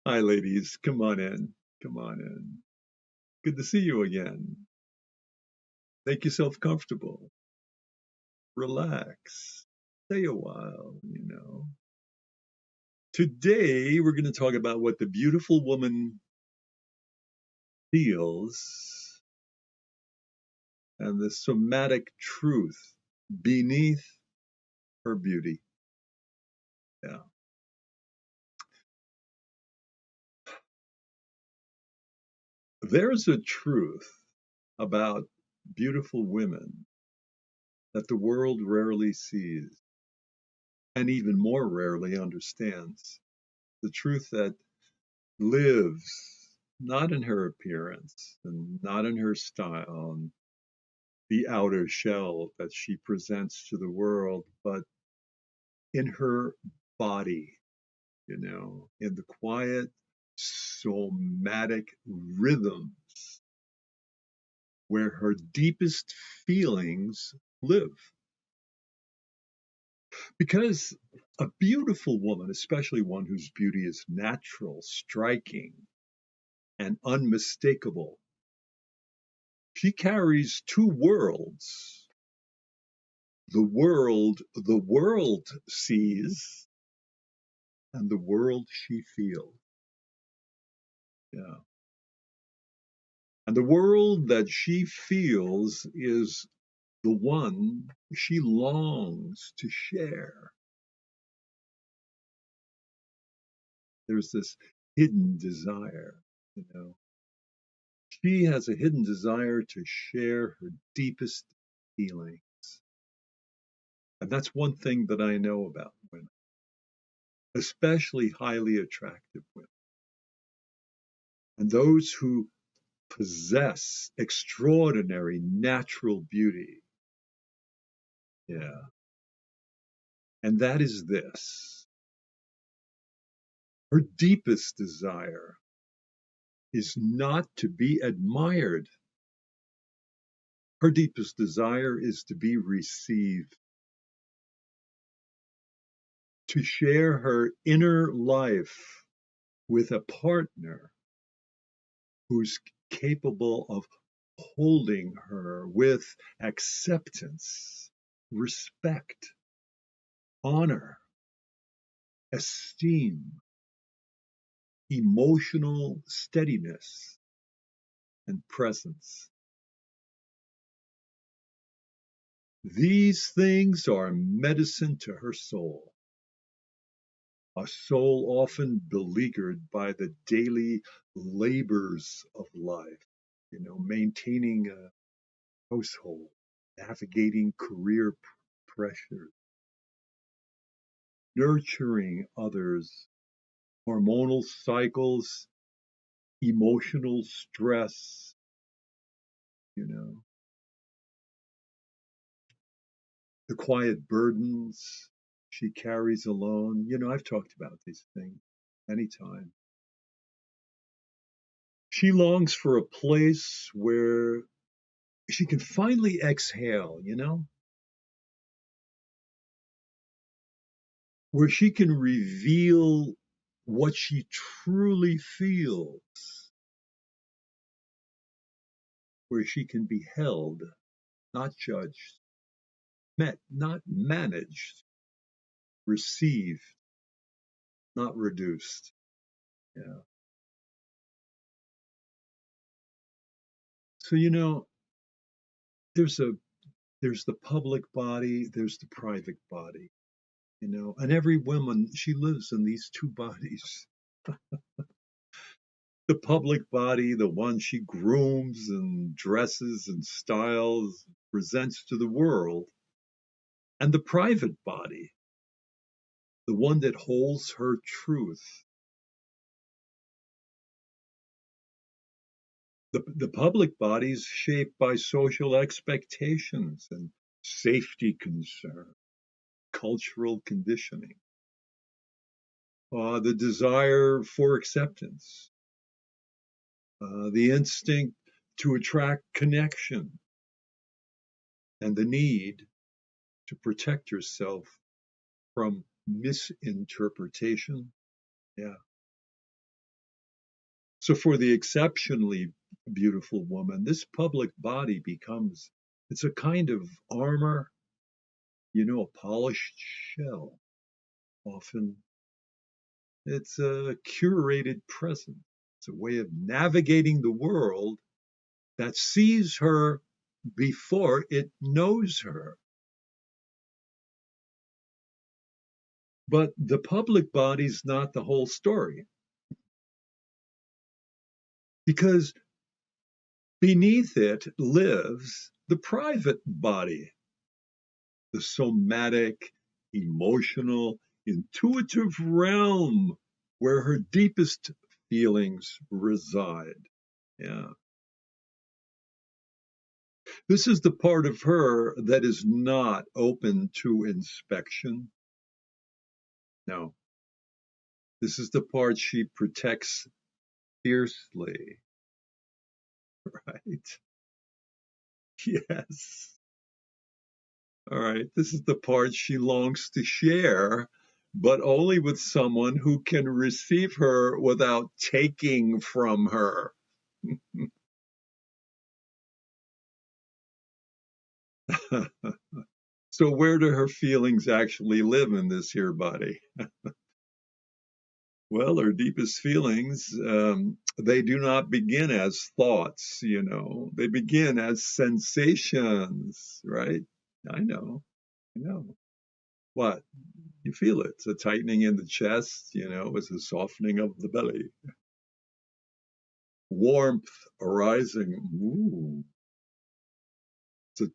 Hi, ladies. Come on in. Come on in. Good to see you again. Make yourself comfortable. Relax. Stay a while. Today, we're going to talk about what the beautiful woman feels and the somatic truth beneath her beauty. Yeah. There's a truth about beautiful women that the world rarely sees and even more rarely understands. The truth that lives not in her appearance and not in her style and the outer shell that she presents to the world, but in her body, in the quiet somatic rhythms where her deepest feelings live. Because a beautiful woman, especially one whose beauty is natural, striking, and unmistakable, she carries two worlds. The world sees and the world she feels. Yeah. And the world that she feels is the one she longs to share. There's this hidden desire. She has a hidden desire to share her deepest feelings. And that's one thing that I know about women, especially highly attractive women. And those who possess extraordinary natural beauty. Yeah. And that is this: her deepest desire is not to be admired. Her deepest desire is to be received, to share her inner life with a partner who's capable of holding her with acceptance, respect, honor, esteem, emotional steadiness, and presence. These things are medicine to her soul, a soul often beleaguered by the daily labors of life, maintaining a household, navigating career pressure, nurturing others, hormonal cycles, emotional stress, the quiet burdens she carries alone. I've talked about these things many times. She longs for a place where she can finally exhale, where she can reveal what she truly feels, where she can be held, not judged, met, not managed, received, not reduced. Yeah. So, there's a there's the public body, there's the private body, and every woman, she lives in these two bodies. The public body, the one she grooms and dresses and styles, presents to the world, and the private body, the one that holds her truth. The public body is shaped by social expectations and safety concern, cultural conditioning, the desire for acceptance, the instinct to attract connection, and the need to protect yourself from misinterpretation. Yeah. So for the exceptionally beautiful woman, this public body becomes, it's a kind of armor, a polished shell. Often it's a curated presence. It's a way of navigating the world that sees her before it knows her. But the public body's not the whole story, because beneath it lives the private body, the somatic, emotional, intuitive realm where her deepest feelings reside. Yeah. This is the part of her that is not open to inspection. No. This is the part she protects fiercely, right? Yes. All right. This is the part she longs to share, but only with someone who can receive her without taking from her. So where do her feelings actually live in this here body? Well, her deepest feelings, they do not begin as thoughts, they begin as sensations, right? I know, I know. What? You feel it. It's a tightening in the chest, it's a softening of the belly. Warmth arising. Ooh. It's a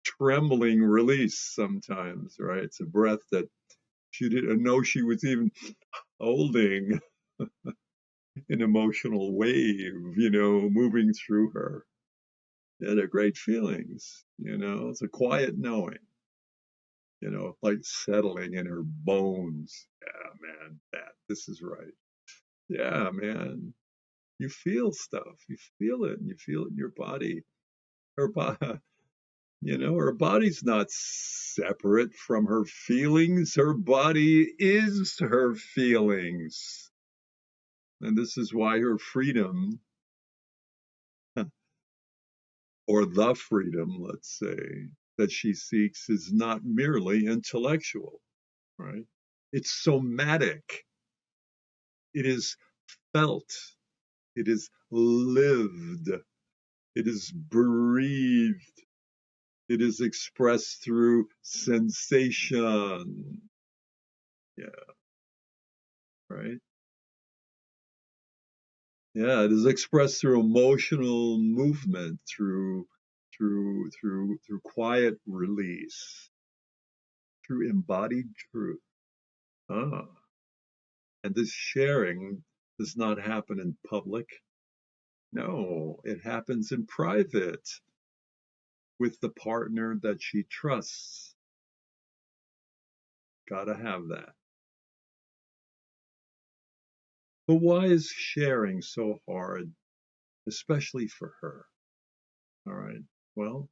trembling release sometimes, right? It's a breath that she didn't know she was even holding, an emotional wave, moving through her. Yeah, they're great feelings, it's a quiet knowing, like settling in her bones. Yeah, man, this is right. Yeah, man. You feel stuff. You feel it, and you feel it in your body. Her body, her body's not separate from her feelings. Her body is her feelings. And this is why her freedom, or the freedom, let's say, that she seeks is not merely intellectual, right? It's somatic. It is felt. It is lived. It is breathed. It is expressed through sensation. Yeah, right. Yeah, it is expressed through emotional movement, through quiet release, through embodied truth. Ah, and this sharing does not happen in public. No, it happens in private with the partner that she trusts. Gotta have that. But why is sharing so hard, especially for her? All right. Well,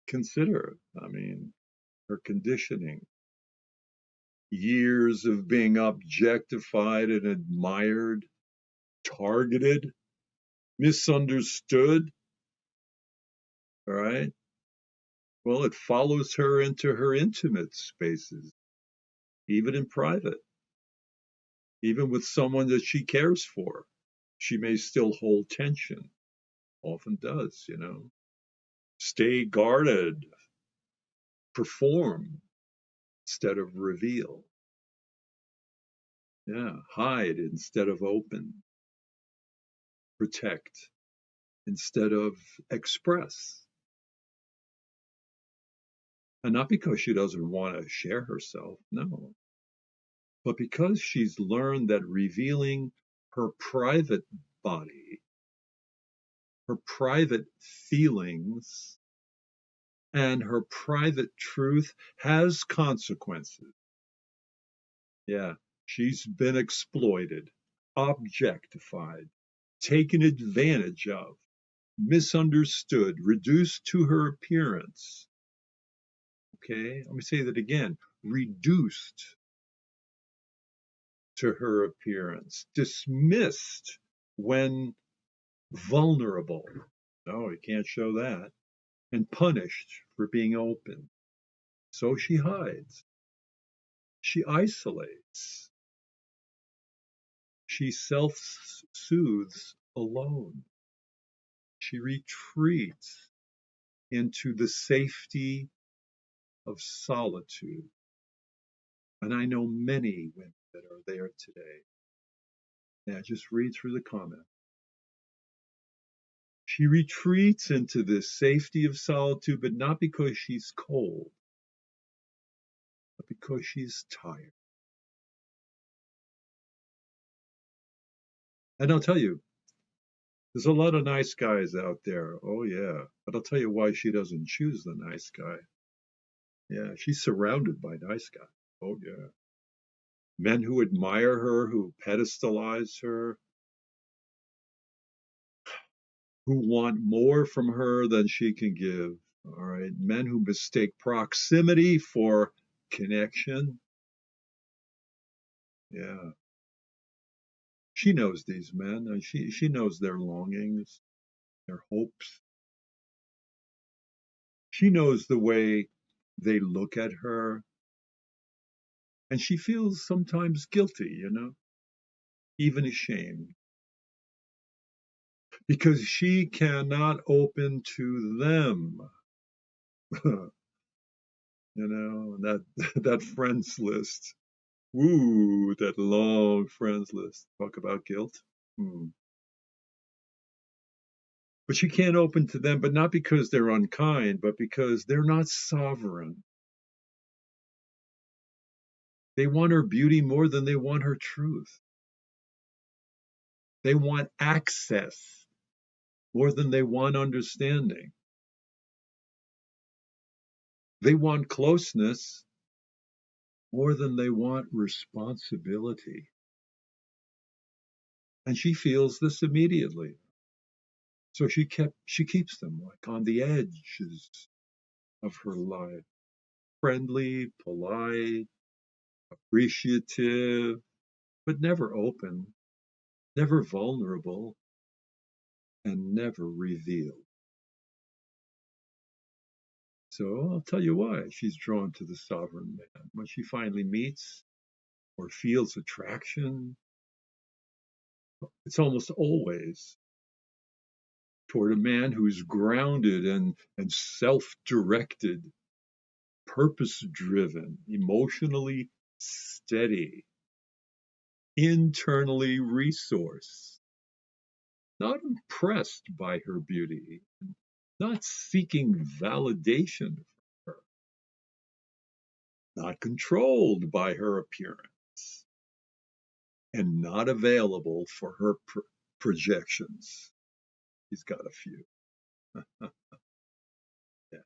consider, her conditioning, years of being objectified and admired, targeted, misunderstood. All right. Well, it follows her into her intimate spaces, even in private, even with someone that she cares for. She may still hold tension, often does, Stay guarded, perform instead of reveal. Yeah, hide instead of open, protect instead of express. And not because she doesn't want to share herself, no, but because she's learned that revealing her private body, her private feelings, and her private truth has consequences. Yeah, she's been exploited, objectified, taken advantage of, misunderstood, reduced to her appearance. Okay, let me say that again, reduced to her appearance, dismissed when vulnerable. No, you can't show that. And punished for being open. So she hides. She isolates. She self soothes alone. She retreats into the safety of solitude. And I know many women that are there today. Now just read through the comments. She retreats into the safety of solitude, but not because she's cold, but because she's tired. And I'll tell you, there's a lot of nice guys out there. Oh, yeah. But I'll tell you why she doesn't choose the nice guy. Yeah, she's surrounded by nice guys. Oh, yeah. Men who admire her, who pedestalize her, who want more from her than she can give. All right. Men who mistake proximity for connection. Yeah. She knows these men, and she knows their longings, their hopes. She knows the way they look at her, and she feels sometimes guilty, even ashamed, because she cannot open to them. That that friends list. Woo, that long friends list. Talk about guilt. Hmm. But she can't open to them, but not because they're unkind, but because they're not sovereign. They want her beauty more than they want her truth. They want access more than they want understanding. They want closeness more than they want responsibility. And she feels this immediately. So she keeps them like on the edges of her life. Friendly, polite, appreciative, but never open, never vulnerable, and never revealed. So I'll tell you why she's drawn to the sovereign man. When she finally meets or feels attraction, it's almost always toward a man who's grounded and self directed, purpose driven, emotionally steady, internally resourced, not impressed by her beauty, not seeking validation from her, not controlled by her appearance, and not available for her projections. He's got a few. Yeah,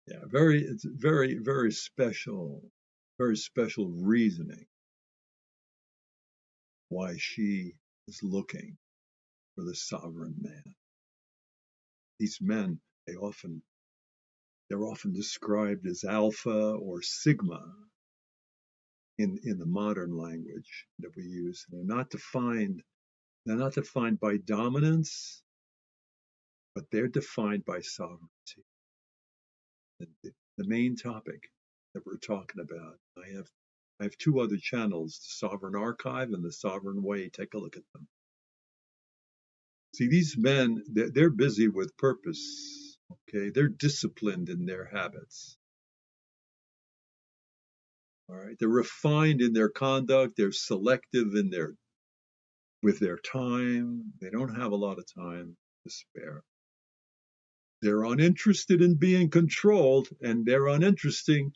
yeah, it's very special reasoning why she is looking for the sovereign man. These men, they're often described as alpha or sigma in the modern language that we use. They're not defined by dominance, but they're defined by sovereignty. The main topic that we're talking about. I have two other channels, the Sovereign Archive and the Sovereign Way. Take a look at them. See, these men, they're busy with purpose. Okay, they're disciplined in their habits. All right, they're refined in their conduct. They're selective with their time. They don't have a lot of time to spare. They're uninterested in being controlled, and they're uninterested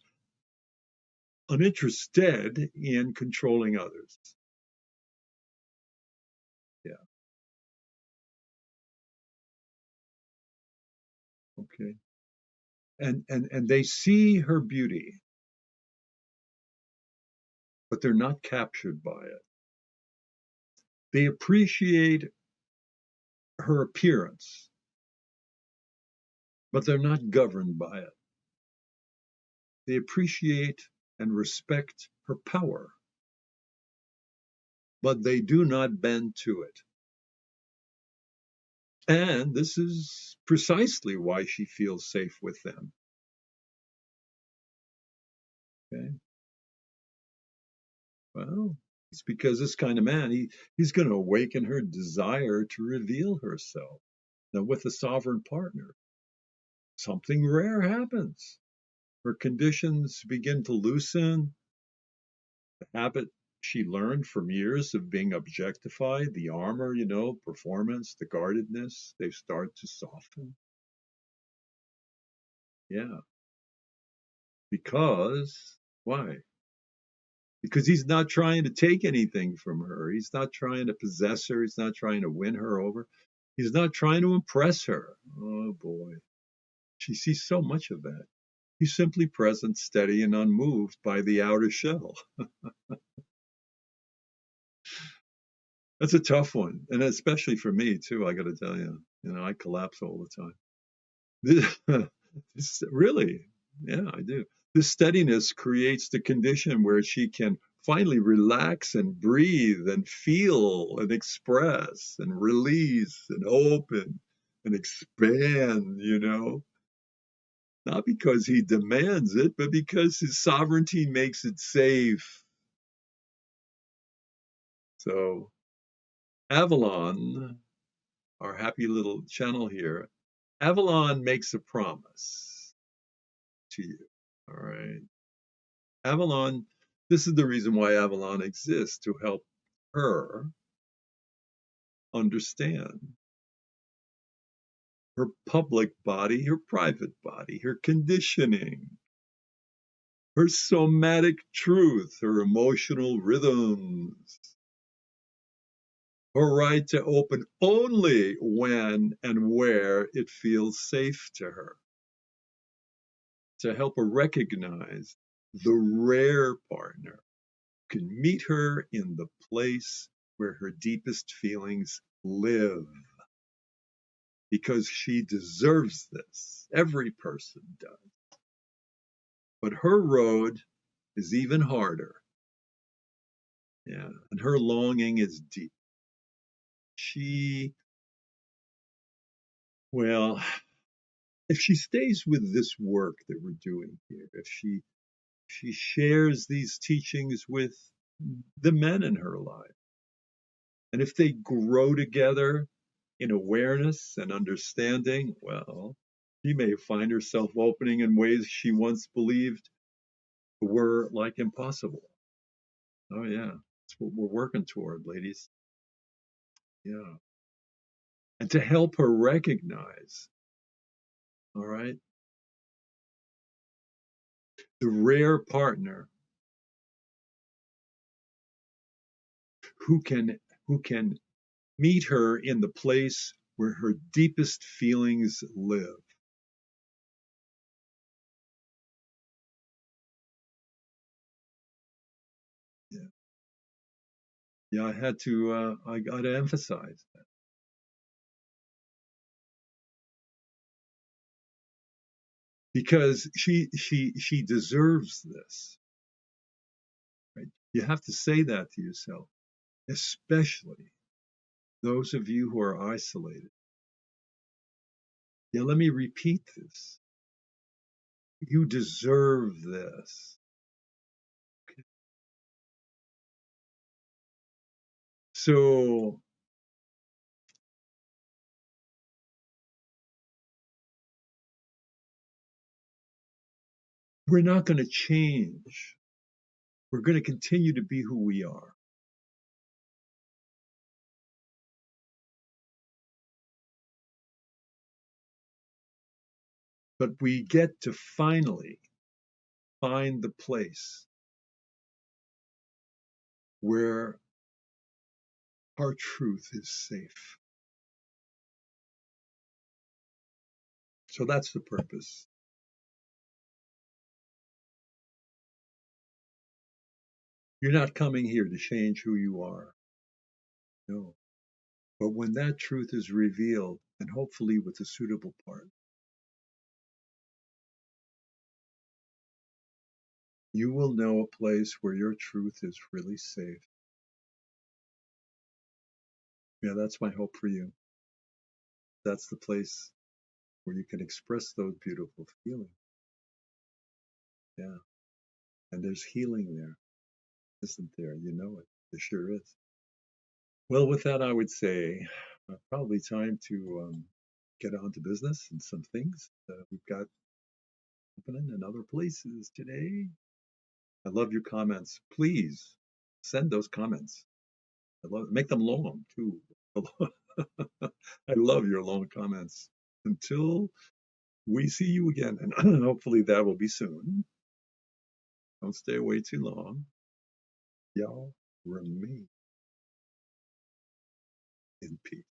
in controlling others. Yeah. Okay. And they see her beauty, but they're not captured by it. They appreciate her appearance, but they're not governed by it. They appreciate and respect her power, but they do not bend to it. And this is precisely why she feels safe with them. Okay. Well, it's because this kind of man, he's going to awaken her desire to reveal herself. Now, with a sovereign partner, something rare happens. Her conditions begin to loosen. The habit she learned from years of being objectified, the armor, performance, the guardedness, they start to soften. Yeah. Because, why? Because he's not trying to take anything from her. He's not trying to possess her. He's not trying to win her over. He's not trying to impress her. Oh boy. She sees so much of that. He's simply present, steady, and unmoved by the outer shell. That's a tough one. And especially for me, too, I got to tell you. I collapse all the time. Really, yeah, I do. This steadiness creates the condition where she can finally relax and breathe and feel and express and release and open and expand. Not because he demands it, but because his sovereignty makes it safe. So, Avalon, our happy little channel here, Avalon makes a promise to you. All right. Avalon, this is the reason why Avalon exists, to help her understand her public body, her private body, her conditioning, her somatic truth, her emotional rhythms, her right to open only when and where it feels safe to her, to help her recognize the rare partner who can meet her in the place where her deepest feelings live, because she deserves this. Every person does. But her road is even harder. Yeah. And her longing is deep. She, well, if she stays with this work that we're doing here, if she shares these teachings with the men in her life, and if they grow together in awareness and understanding, well, she may find herself opening in ways she once believed were like impossible. Oh yeah, that's what we're working toward, ladies. Yeah, and to help her recognize, all right, the rare partner who can who can meet her in the place where her deepest feelings live. Yeah, yeah, I got to emphasize that, because she deserves this. Right? You have to say that to yourself, especially those of you who are isolated. Yeah, let me repeat this. You deserve this. So we're not going to change. We're going to continue to be who we are. But we get to finally find the place where our truth is safe. So that's the purpose. You're not coming here to change who you are. No. But when that truth is revealed, and hopefully with a suitable part, you will know a place where your truth is really safe. Yeah, that's my hope for you. That's the place where you can express those beautiful feelings. Yeah. And there's healing there, isn't there? You know it. There sure is. Well, with that, I would say probably time to get on to business and some things we've got happening in other places today. I love your comments. Please send those comments. Make them long too. I love your long comments. Until we see you again, and hopefully that will be soon. Don't stay away too long. Y'all remain in peace.